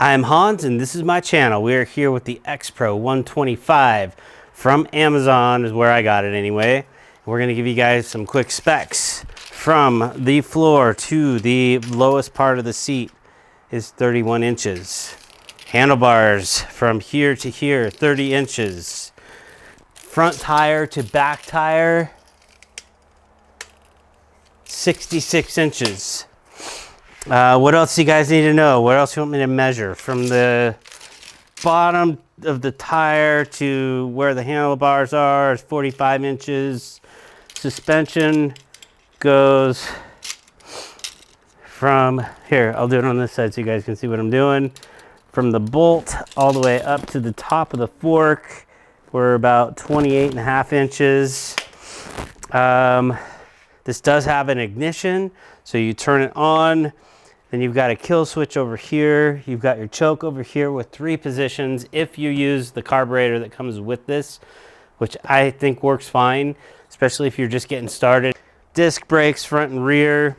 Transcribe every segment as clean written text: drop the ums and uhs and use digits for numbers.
I'm Hans and this is my channel. We are here with the X Pro 125 from Amazon, is where I got it anyway. We're going to give you guys some quick specs. From the floor to the lowest part of the seat is 31 inches. Handlebars from here to here, 30 inches. Front tire to back tire, 66 inches. What else do you guys need to know? What else do you want me to measure? From the bottom of the tire to where the handlebars are is 45 inches. Suspension goes from here. I'll do it on this side so you guys can see what I'm doing. From the bolt all the way up to the top of the fork, we're about 28.5 inches. This does have an ignition, so you turn it on. Then you've got a kill switch over here. You've got your choke over here with 3 positions if you use the carburetor that comes with this, which I think works fine, especially if you're just getting started. Disc brakes front and rear.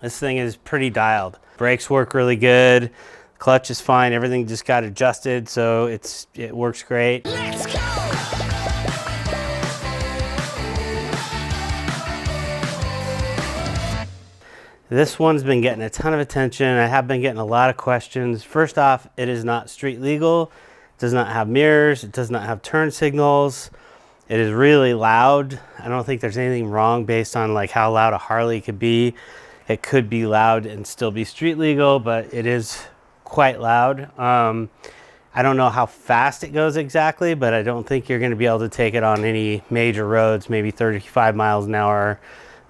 This thing is pretty dialed. Brakes work really good. Clutch is fine. Everything just got adjusted, so it works great. Let's go! This one's been getting a ton of attention. I have been getting a lot of questions. First off, it is not street legal. It does not have mirrors. It does not have turn signals. It is really loud. I don't think there's anything wrong based on like how loud a Harley could be. It could be loud and still be street legal, but it is quite loud. I don't know how fast it goes exactly, but I don't think you're going to be able to take it on any major roads. Maybe 35 miles an hour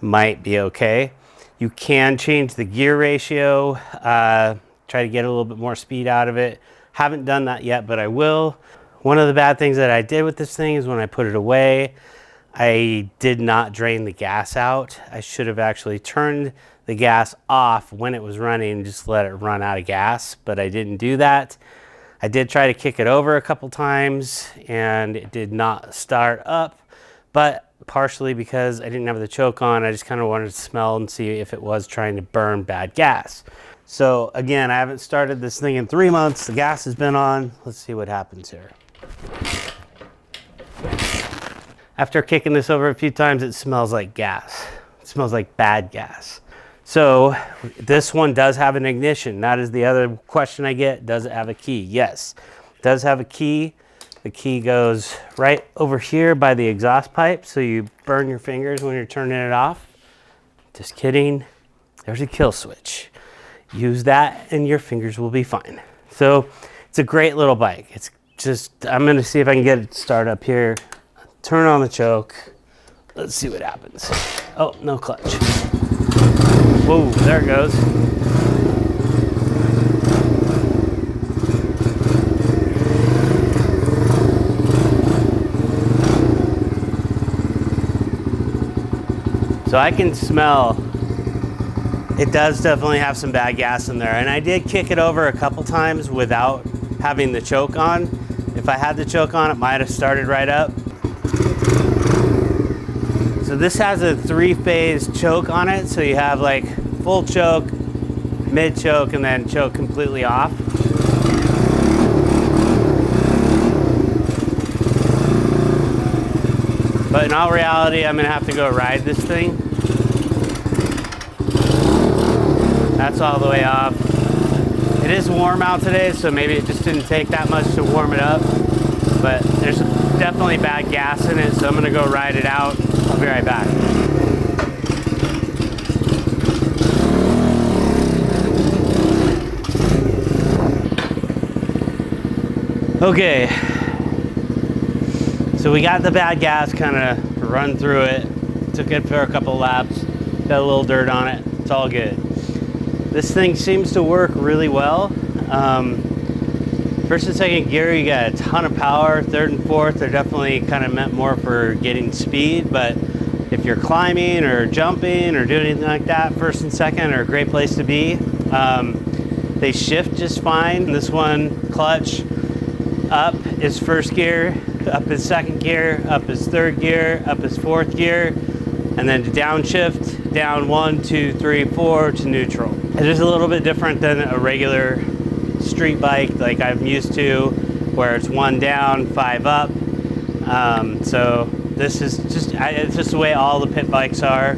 might be okay. You can change the gear ratio, try to get a little bit more speed out of it. Haven't done that yet, but I will. One of the bad things that I did with this thing is when I put it away, I did not drain the gas out. I should have actually turned the gas off when it was running and just let it run out of gas, but I didn't do that. I did try to kick it over a couple times and it did not start up, but partially because I didn't have the choke on. I just kind of wanted to smell and see if it was trying to burn bad gas. So again, I haven't started this thing in 3 months. The gas has been on. Let's see what happens here. After kicking this over a few times, it smells like gas. It smells like bad gas. So this one does have an ignition. That is the other question I get. Does it have a key? Yes, it does have a key. The key goes right over here by the exhaust pipe, so you burn your fingers when you're turning it off. Just kidding. There's a kill switch. Use that and your fingers will be fine. So it's a great little bike. It's just, I'm gonna see if I can get it to start up here. Turn on the choke. Let's see what happens. Oh, no clutch. Whoa, there it goes. So I can smell, it does definitely have some bad gas in there. And I did kick it over a couple times without having the choke on. If I had the choke on, it might have started right up. So this has a 3-phase choke on it. So you have like full choke, mid choke, and then choke completely off. But in all reality, I'm gonna have to go ride this thing. That's all the way off. It is warm out today, so maybe it just didn't take that much to warm it up. But there's definitely bad gas in it, so I'm gonna go ride it out. I'll be right back. Okay. So we got the bad gas kind of run through it. Took it for a couple laps. Got a little dirt on it. It's all good. This thing seems to work really well. First and second gear, you got a ton of power. Third and fourth, they're definitely kind of meant more for getting speed. But if you're climbing or jumping or doing anything like that, first and second are a great place to be. They shift just fine. This one, clutch, up is first gear. Up is second gear, up is third gear, up is fourth gear, and then to downshift, down 1, 2, 3, 4 to neutral. It is a little bit different than a regular street bike like I'm used to, where it's 1 down, 5 up. So this is just, it's just the way all the pit bikes are.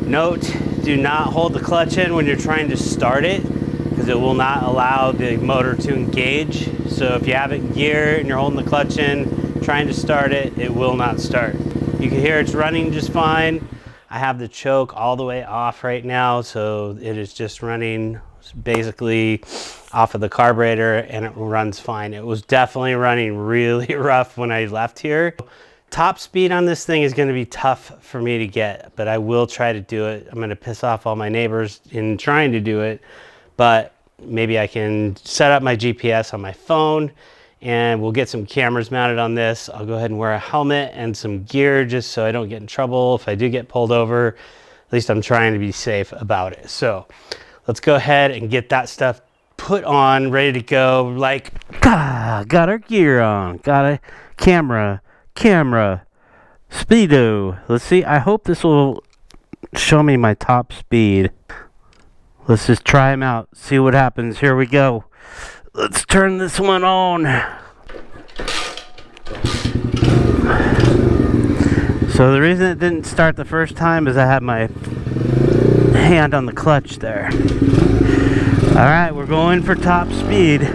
Note, do not hold the clutch in when you're trying to start it, because it will not allow the motor to engage. So if you have it in gear and you're holding the clutch in, trying to start it, it will not start. You can hear it's running just fine. I have the choke all the way off right now, so it is just running basically off of the carburetor, and it runs fine. It was definitely running really rough when I left here. Top speed on this thing is going to be tough for me to get, but I will try to do it. I'm going to piss off all my neighbors in trying to do it, but maybe I can set up my GPS on my phone, and we'll get some cameras mounted on this. I'll go ahead and wear a helmet and some gear just so I don't get in trouble if I do get pulled over. At least I'm trying to be safe about it. So let's go ahead and get that stuff put on, ready to go. Like, got our gear on, got a camera, speedo. Let's see, I hope this will show me my top speed. Let's just try them out, see what happens. Here we go. Let's turn this one on. So the reason it didn't start the first time is I had my hand on the clutch there. Alright, we're going for top speed.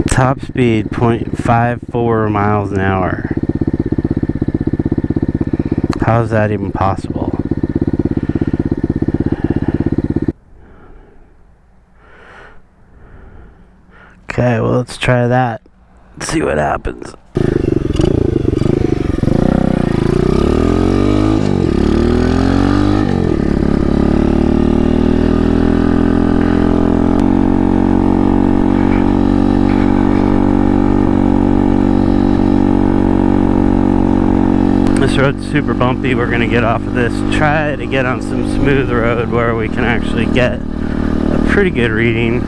Top speed 0.54 miles an hour. How is that even possible? Okay, well, let's try that. See what happens. This road's super bumpy. We're gonna get off of this, try to get on some smooth road where we can actually get a pretty good reading.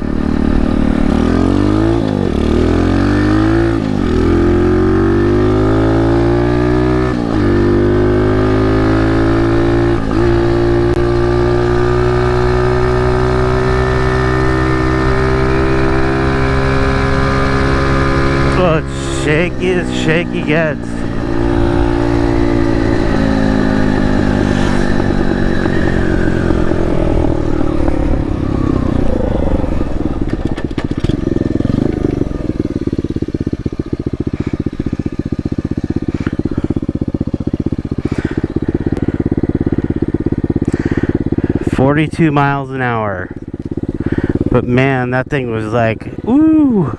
Well, it's shaky as shaky gets. .42 miles an hour. But man, that thing was like, ooh,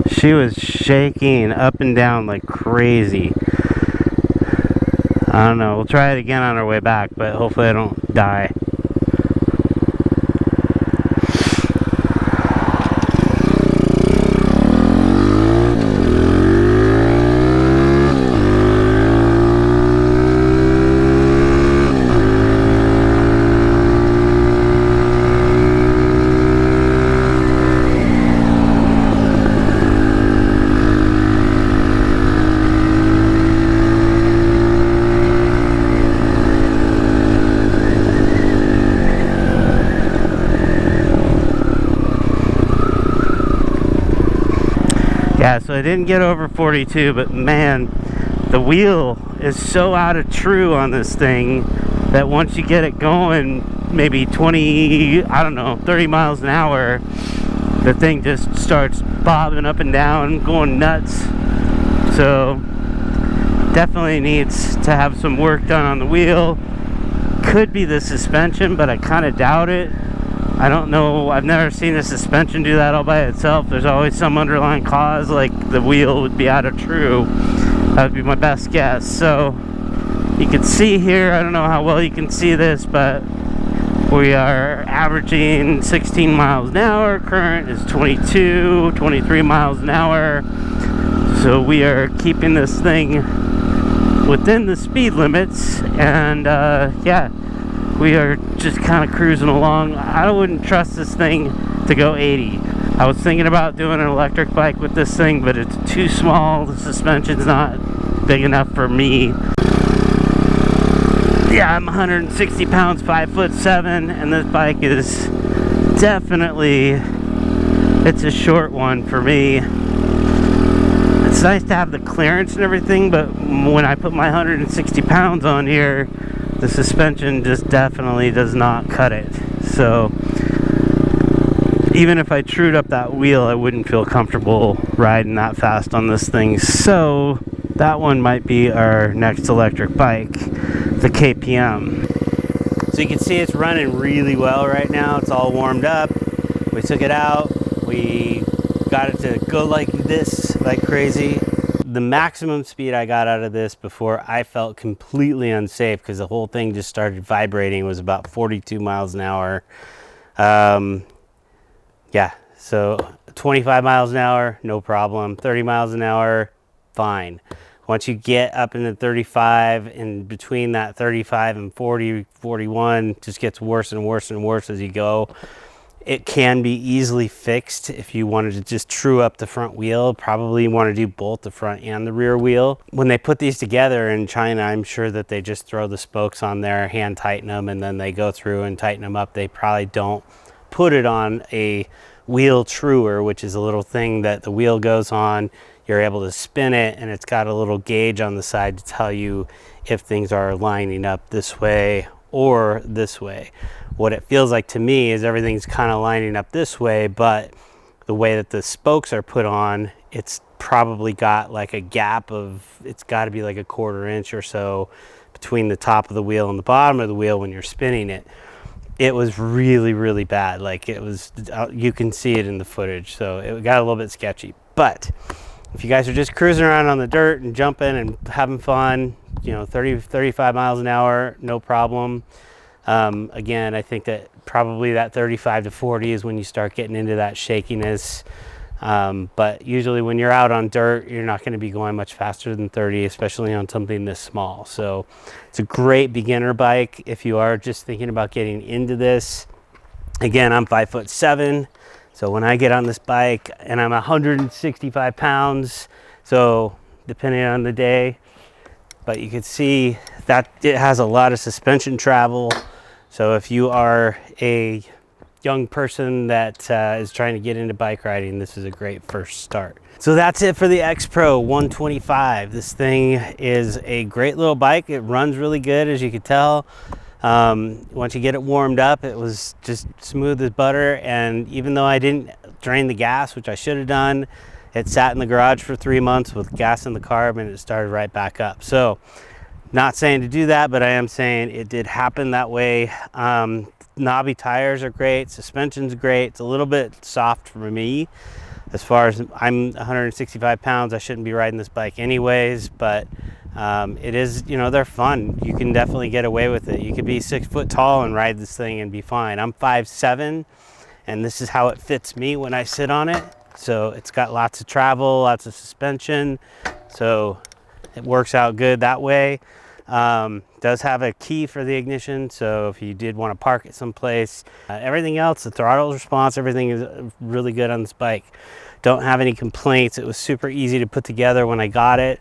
she was shaking up and down like crazy. I don't know, we'll try it again on our way back, but hopefully I don't die. Yeah, so I didn't get over 42, but man, the wheel is so out of true on this thing that once you get it going, maybe 20, I don't know, 30 miles an hour, the thing just starts bobbing up and down, going nuts. So definitely needs to have some work done on the wheel. Could be the suspension, but I kind of doubt it. I don't know, I've never seen a suspension do that all by itself. There's always some underlying cause, like the wheel would be out of true. That would be my best guess. So you can see here, I don't know how well you can see this, but we are averaging 16 miles an hour. Current is 22, 23 miles an hour. So we are keeping this thing within the speed limits, and yeah, we are just kind of cruising along. I wouldn't trust this thing to go 80. I was thinking about doing an electric bike with this thing, but it's too small. The suspension's not big enough for me. Yeah, I'm 160 pounds, 5'7", and this bike is definitely, it's a short one for me. It's nice to have the clearance and everything, but when I put my 160 pounds on here, the suspension just definitely does not cut it. So even if I trued up that wheel, I wouldn't feel comfortable riding that fast on this thing. So that one might be our next electric bike, the KPM. So you can see it's running really well right now. It's all warmed up. We took it out. We got it to go like this, like crazy. The maximum speed I got out of this before I felt completely unsafe, because the whole thing just started vibrating, was about 42 miles an hour. Yeah, so 25 miles an hour, no problem. 30 miles an hour, fine. Once you get up into 35, and between that 35 and 40, 41, just gets worse and worse and worse as you go. It can be easily fixed if you wanted to just true up the front wheel. Probably you want to do both the front and the rear wheel. When they put these together in China, I'm sure that they just throw the spokes on there, hand tighten them, and then they go through and tighten them up. They probably don't put it on a wheel truer, which is a little thing that the wheel goes on. You're able to spin it, and it's got a little gauge on the side to tell you if things are lining up this way or this way. What it feels like to me is everything's kind of lining up this way, but the way that the spokes are put on, it's probably got like a gap of, it's got to be like a 1/4 inch or so between the top of the wheel and the bottom of the wheel when you're spinning it. It was really, really bad. Like, it was, you can see it in the footage, so it got a little bit sketchy. But if you guys are just cruising around on the dirt and jumping and having fun, you know, 30, 35 miles an hour, no problem. Again, I think that probably that 35 to 40 is when you start getting into that shakiness. But usually when you're out on dirt, you're not going to be going much faster than 30, especially on something this small. So it's a great beginner bike if you are just thinking about getting into this. Again, I'm 5'7". So when I get on this bike, and I'm 165 pounds, so depending on the day, but you can see that it has a lot of suspension travel. So if you are a young person that is trying to get into bike riding, this is a great first start. So that's it for the X Pro 125. This thing is a great little bike. It runs really good, as you can tell. Once you get it warmed up, it was just smooth as butter. And even though I didn't drain the gas, which I should have done, it sat in the garage for 3 months with gas in the carb, and it started right back up. So not saying to do that, but I am saying it did happen that way. Knobby tires are great, suspension's great. It's a little bit soft for me. As far as, I'm 165 pounds, I shouldn't be riding this bike anyways, but it is, you know, they're fun. You can definitely get away with it. You could be 6 foot tall and ride this thing and be fine. I'm 5'7", and this is how it fits me when I sit on it. So it's got lots of travel, lots of suspension, so it works out good that way. Does have a key for the ignition, so if you did want to park it someplace. Everything else, the throttle response, everything is really good on this bike. Don't have any complaints. It was super easy to put together when I got it.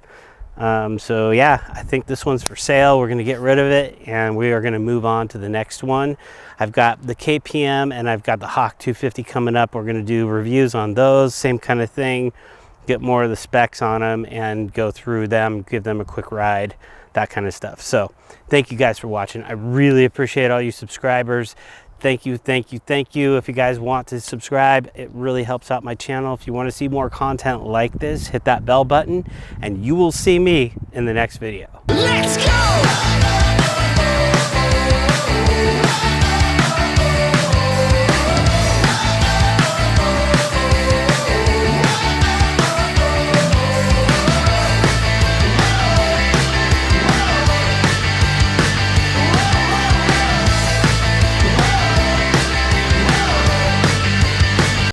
So yeah, I think this one's for sale. We're going to get rid of it, and we are going to move on to the next one. I've got the KPM and I've got the Hawk 250 coming up. We're going to do reviews on those, same kind of thing, get more of the specs on them and go through them, give them a quick ride, that kind of stuff. So thank you guys for watching. I really appreciate all you subscribers. Thank you, thank you, thank you. If you guys want to subscribe, it really helps out my channel. If you want to see more content like this, hit that bell button and you will see me in the next video. Let's go!